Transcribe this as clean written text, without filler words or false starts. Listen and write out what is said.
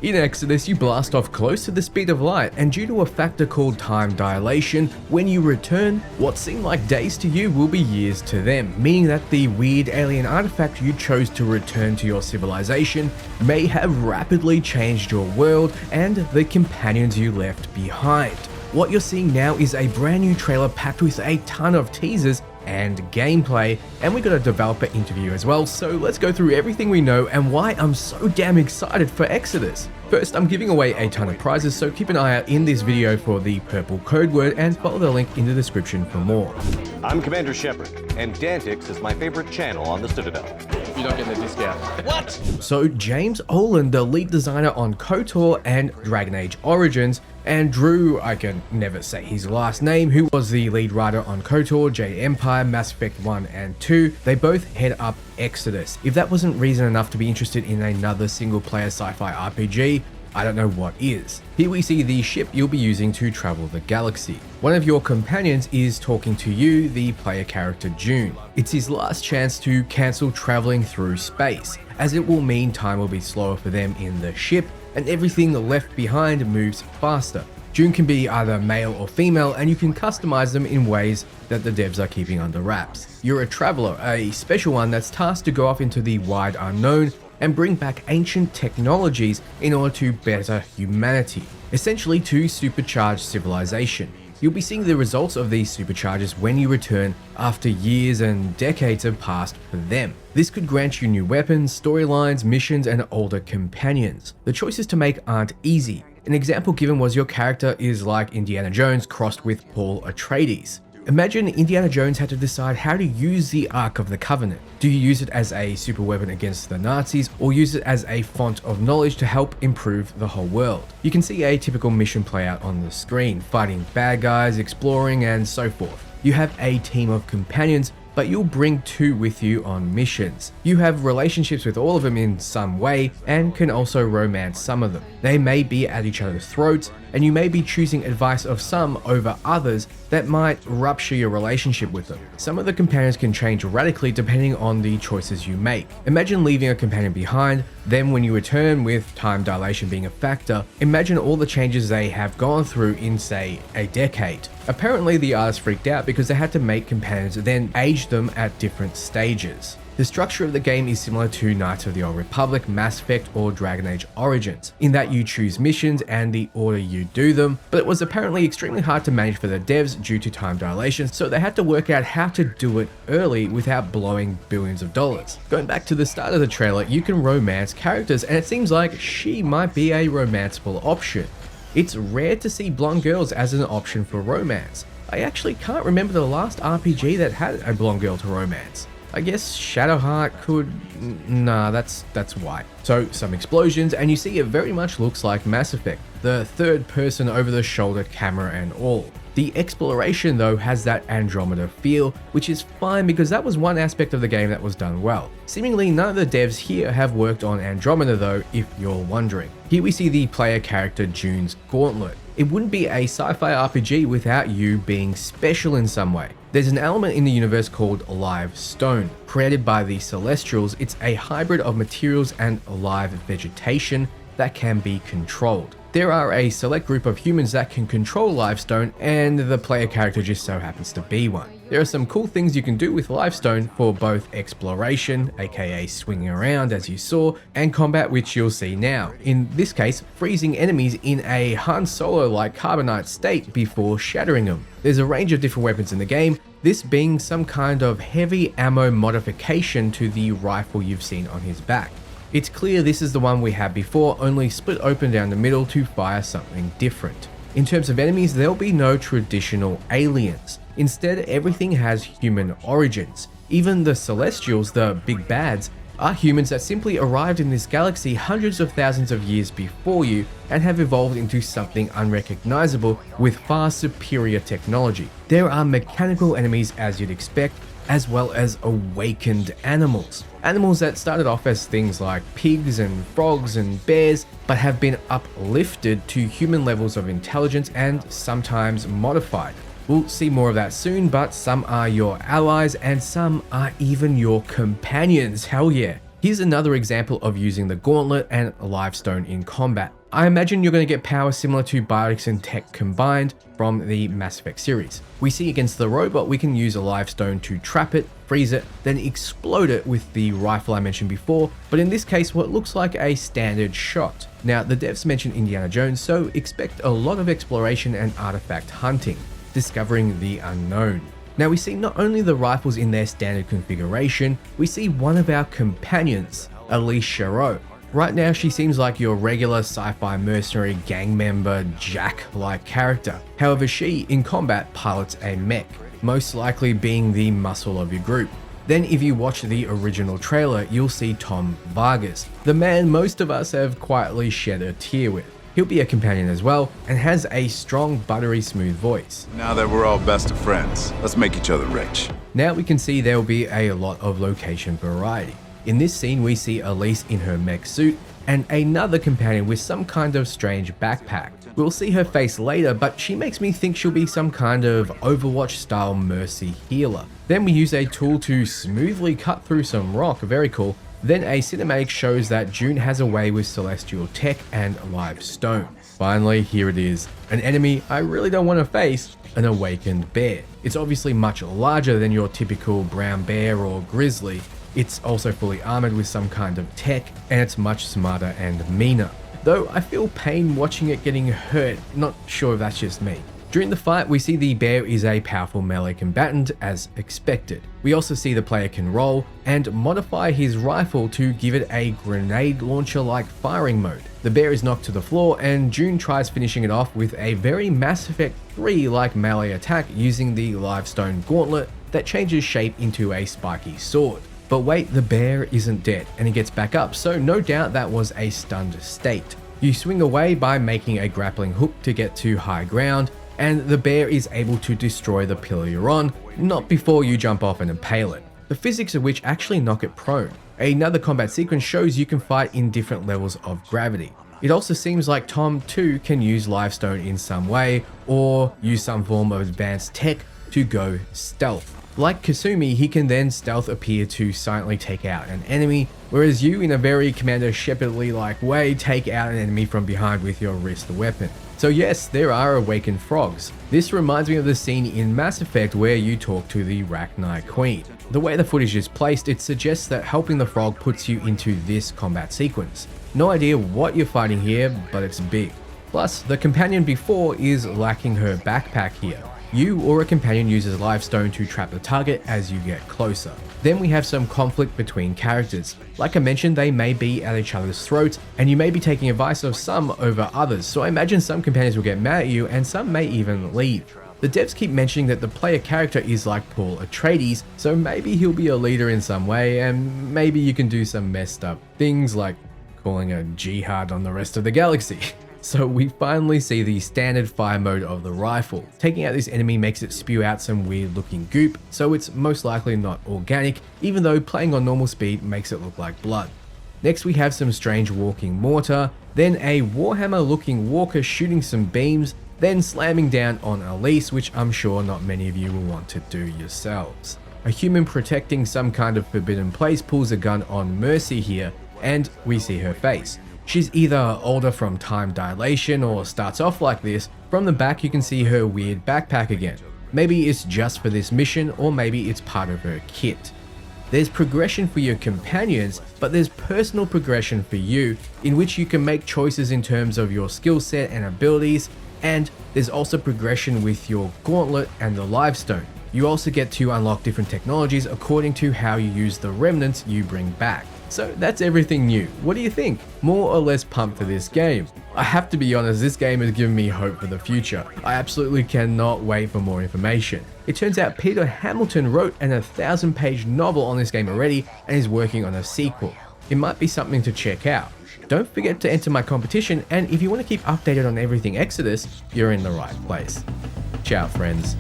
In Exodus, you blast off close to the speed of light, and due to a factor called time dilation, when you return, what seem like days to you will be years to them, meaning that the weird alien artifact you chose to return to your civilization may have rapidly changed your world and the companions you left behind. What you're seeing now is a brand new trailer packed with a ton of teasers and gameplay, and we got a developer interview as well, so let's go through everything we know and why I'm so damn excited for Exodus. First, I'm giving away a ton of prizes, so keep an eye out in this video for the purple code word and follow the link in the description for more. I'm Commander Shepard, and Dantix is my favorite channel on the Citadel. You're not getting a discount. What? So James Olin, the lead designer on KOTOR and Dragon Age Origins, and Drew, I can never say his last name, who was the lead writer on KOTOR, Jade Empire, Mass Effect 1 and 2, they both head up Exodus. If that wasn't reason enough to be interested in another single-player sci-fi RPG, I don't know what is. Here we see the ship you'll be using to travel the galaxy. One of your companions is talking to you, the player character June. It's his last chance to cancel traveling through space, as it will mean time will be slower for them in the ship, and everything left behind moves faster. June can be either male or female, and you can customize them in ways that the devs are keeping under wraps. You're a traveler, a special one that's tasked to go off into the wide unknown and bring back ancient technologies in order to better humanity, essentially to supercharge civilization. You'll be seeing the results of these supercharges when you return after years and decades have passed for them. This could grant you new weapons, storylines, missions, and older companions. The choices to make aren't easy. An example given was your character is like Indiana Jones crossed with Paul Atreides. Imagine Indiana Jones had to decide how to use the Ark of the Covenant. Do you use it as a super weapon against the Nazis, or use it as a font of knowledge to help improve the whole world? You can see a typical mission play out on the screen, fighting bad guys, exploring, and so forth. You have a team of companions, but you'll bring two with you on missions. You have relationships with all of them in some way, and can also romance some of them. They may be at each other's throats, and you may be choosing advice of some over others that might rupture your relationship with them. Some of the companions can change radically depending on the choices you make. Imagine leaving a companion behind, then when you return with time dilation being a factor, imagine all the changes they have gone through in, say, a decade. Apparently the artists freaked out because they had to make companions then age them at different stages. The structure of the game is similar to Knights of the Old Republic, Mass Effect, or Dragon Age Origins, in that you choose missions and the order you do them, but it was apparently extremely hard to manage for the devs due to time dilation, so they had to work out how to do it early without blowing billions of dollars. Going back to the start of the trailer, you can romance characters, and it seems like she might be a romanceable option. It's rare to see blonde girls as an option for romance. I actually can't remember the last RPG that had a blonde girl to romance. I guess Shadowheart could... Nah, that's white. So some explosions, and you see it very much looks like Mass Effect, the third person over the shoulder camera and all. The exploration though has that Andromeda feel, which is fine because that was one aspect of the game that was done well. Seemingly none of the devs here have worked on Andromeda though, if you're wondering. Here we see the player character June's gauntlet. It wouldn't be a sci-fi RPG without you being special in some way. There's an element in the universe called Livestone. Created by the Celestials, it's a hybrid of materials and live vegetation that can be controlled. There are a select group of humans that can control Livestone, and the player character just so happens to be one. There are some cool things you can do with Livestone for both exploration, aka swinging around as you saw, and combat, which you'll see now. In this case, freezing enemies in a Han Solo-like carbonite state before shattering them. There's a range of different weapons in the game, this being some kind of heavy ammo modification to the rifle you've seen on his back. It's clear this is the one we had before, only split open down the middle to fire something different. In terms of enemies, there'll be no traditional aliens. Instead, everything has human origins. Even the Celestials, the big bads, are humans that simply arrived in this galaxy hundreds of thousands of years before you and have evolved into something unrecognizable with far superior technology. There are mechanical enemies as you'd expect, as well as awakened animals. Animals that started off as things like pigs and frogs and bears, but have been uplifted to human levels of intelligence and sometimes modified. We'll see more of that soon, but some are your allies and some are even your companions, hell yeah. Here's another example of using the gauntlet and Livestone in combat. I imagine you're going to get power similar to biotics and tech combined from the Mass Effect series. We see against the robot we can use a Livestone to trap it, freeze it, then explode it with the rifle I mentioned before, but in this case what looks like a standard shot. Now the devs mentioned Indiana Jones, so expect a lot of exploration and artifact hunting, discovering the unknown. Now we see not only the rifles in their standard configuration, we see one of our companions, Elise Charot. Right now she seems like your regular sci-fi mercenary gang member Jack-like character. However, she, in combat, pilots a mech, most likely being the muscle of your group. Then if you watch the original trailer, you'll see Tom Vargas, the man most of us have quietly shed a tear with. He'll be a companion as well, and has a strong, buttery smooth voice. Now that we're all best of friends, let's make each other rich. Now we can see there will be a lot of location variety. In this scene we see Elise in her mech suit, and another companion with some kind of strange backpack. We'll see her face later, but she makes me think she'll be some kind of Overwatch style Mercy healer. Then we use a tool to smoothly cut through some rock, very cool. Then a cinematic shows that June has a way with celestial tech and Livestone. Finally, here it is. An enemy I really don't want to face, an awakened bear. It's obviously much larger than your typical brown bear or grizzly. It's also fully armored with some kind of tech, and it's much smarter and meaner. Though I feel pain watching it getting hurt, not sure if that's just me. During the fight, we see the bear is a powerful melee combatant as expected. We also see the player can roll and modify his rifle to give it a grenade launcher-like firing mode. The bear is knocked to the floor and June tries finishing it off with a very Mass Effect 3-like melee attack using the Livestone gauntlet that changes shape into a spiky sword. But wait, the bear isn't dead and he gets back up, so no doubt that was a stunned state. You swing away by making a grappling hook to get to high ground, and the bear is able to destroy the pillar you're on, not before you jump off and impale it. The physics of which actually knock it prone. Another combat sequence shows you can fight in different levels of gravity. It also seems like Tom too can use Livestone in some way, or use some form of advanced tech to go stealth. Like Kasumi, he can then stealth appear to silently take out an enemy, whereas you, in a very Commander Shepardly-like way, take out an enemy from behind with your wrist weapon. So yes, there are awakened frogs. This reminds me of the scene in Mass Effect where you talk to the Rachni Queen. The way the footage is placed, it suggests that helping the frog puts you into this combat sequence. No idea what you're fighting here, but it's big. Plus, the companion before is lacking her backpack here. You or a companion uses Livestone to trap the target as you get closer. Then we have some conflict between characters. Like I mentioned, they may be at each other's throats, and you may be taking advice of some over others, so I imagine some companions will get mad at you and some may even leave. The devs keep mentioning that the player character is like Paul Atreides, so maybe he'll be a leader in some way, and maybe you can do some messed up things like calling a jihad on the rest of the galaxy. So we finally see the standard fire mode of the rifle. Taking out this enemy makes it spew out some weird looking goop, so it's most likely not organic, even though playing on normal speed makes it look like blood. Next we have some strange walking mortar, then a Warhammer looking walker shooting some beams, then slamming down on Elise, which I'm sure not many of you will want to do yourselves. A human protecting some kind of forbidden place pulls a gun on Mercy here, and we see her face. She's either older from time dilation or starts off like this. From the back you can see her weird backpack again. Maybe it's just for this mission, or maybe it's part of her kit. There's progression for your companions, but there's personal progression for you, in which you can make choices in terms of your skill set and abilities, and there's also progression with your gauntlet and the Livestone. You also get to unlock different technologies according to how you use the remnants you bring back. So that's everything new. What do you think? More or less pumped for this game? I have to be honest, this game has given me hope for the future. I absolutely cannot wait for more information. It turns out Peter Hamilton wrote an 1,000-page novel on this game already and is working on a sequel. It might be something to check out. Don't forget to enter my competition, and if you want to keep updated on everything Exodus, you're in the right place. Ciao friends.